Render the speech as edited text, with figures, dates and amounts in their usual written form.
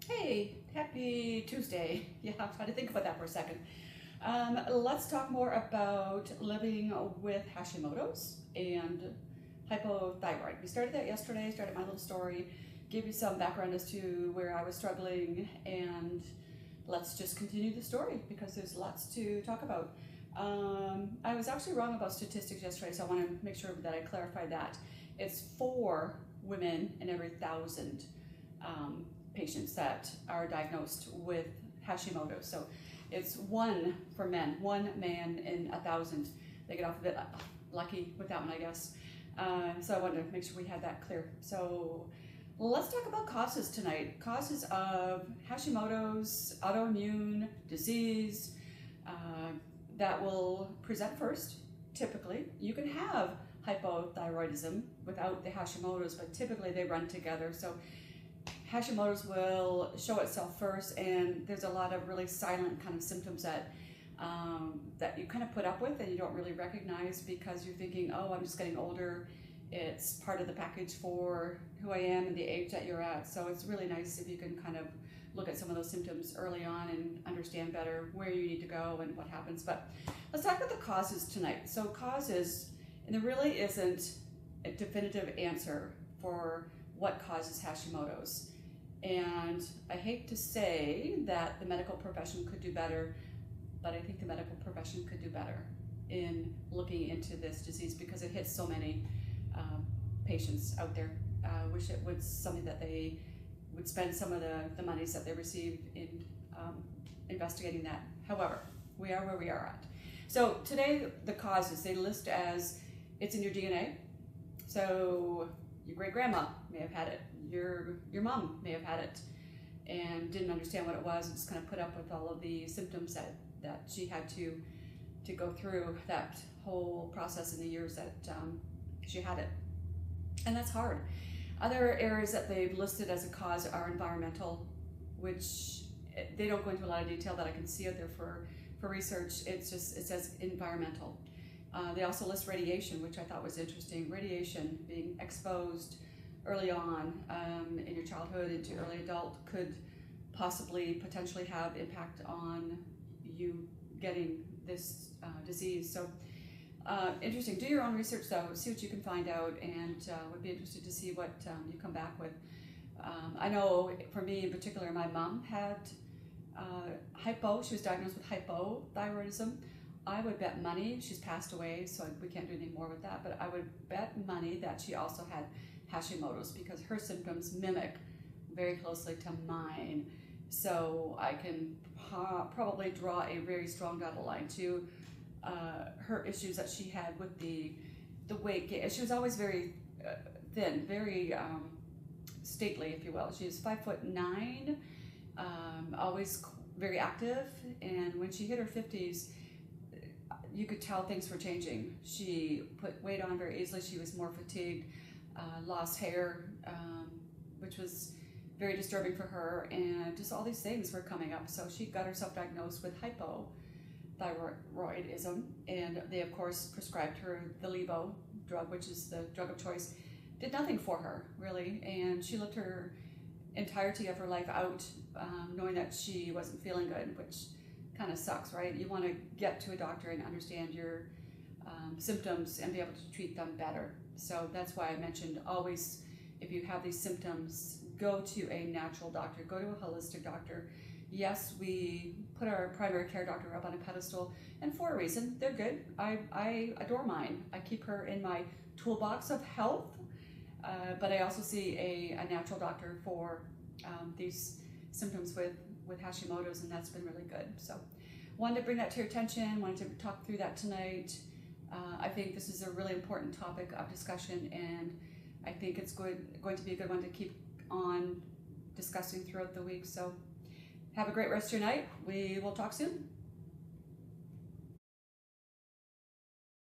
Hey, happy Tuesday. Yeah, I'm trying to think about that for a second. Let's talk more about living with Hashimoto's and hypothyroid. We started that yesterday, started my little story, gave you some background as to where I was struggling, and let's just continue the story because there's lots to talk about. I was actually wrong about statistics yesterday, so I want to make sure that I clarify that. It's 4 women in every 1,000 um, patients that are diagnosed with Hashimoto's. So it's 1 for men, 1 man in 1,000. They get off a bit lucky with that one, I guess. So I wanted to make sure we had that clear. So let's talk about causes tonight. Causes of Hashimoto's autoimmune disease that will present first, typically. You can have hypothyroidism without the Hashimoto's, but typically they run together. So Hashimoto's will show itself first, and there's a lot of really silent kind of symptoms that that you kind of put up with and you don't really recognize because you're thinking, oh, I'm just getting older. It's part of the package for who I am and the age that you're at. So it's really nice if you can kind of look at some of those symptoms early on and understand better where you need to go and what happens. But let's talk about the causes tonight. So causes, and there really isn't a definitive answer for what causes Hashimoto's. And I hate to say that the medical profession could do better, but I think the medical profession could do better in looking into this disease because it hits so many patients out there. I wish it was something that they would spend some of the monies that they receive in investigating that. However, we are where we are at. So today, the causes, they list as it's in your DNA. So your great-grandma may have had it, your mom may have had it and didn't understand what it was and just kind of put up with all of the symptoms that she had to go through that whole process in the years that she had it. And that's hard. Other areas that they've listed as a cause are environmental, which they don't go into a lot of detail that I can see out there for research. It says environmental. They also list radiation, which I thought was interesting. Radiation, being exposed early on in your childhood into early adult, could potentially have impact on you getting this disease. So interesting. Do your own research though, see what you can find out, and would be interested to see what you come back with. I know for me in particular, my mom had she was diagnosed with hypothyroidism. I would bet money, she's passed away, so we can't do anything more with that, but I would bet money that she also had Hashimoto's because her symptoms mimic very closely to mine. So I can probably draw a very strong dotted line to her issues that she had with the weight gain. She was always very thin, very stately, if you will. She is 5'9", always very active, and when she hit her 50s, you could tell things were changing. She put weight on very easily. She was more fatigued, lost hair, which was very disturbing for her, and just all these things were coming up. So she got herself diagnosed with hypothyroidism, and they of course prescribed her the Levo drug, which is the drug of choice. Did nothing for her really, and she lived her entirety of her life out knowing that she wasn't feeling good, which kind of sucks, right? You want to get to a doctor and understand your symptoms and be able to treat them better. So that's why I mentioned always, if you have these symptoms, go to a natural doctor, go to a holistic doctor. Yes, we put our primary care doctor up on a pedestal, and for a reason. They're good. I adore mine. I keep her in my toolbox of health, but I also see a natural doctor for these symptoms with Hashimoto's, and that's been really good. So wanted to bring that to your attention, wanted to talk through that tonight. I think this is a really important topic of discussion, and I think it's going to be a good one to keep on discussing throughout the week. So have a great rest of your night. We will talk soon.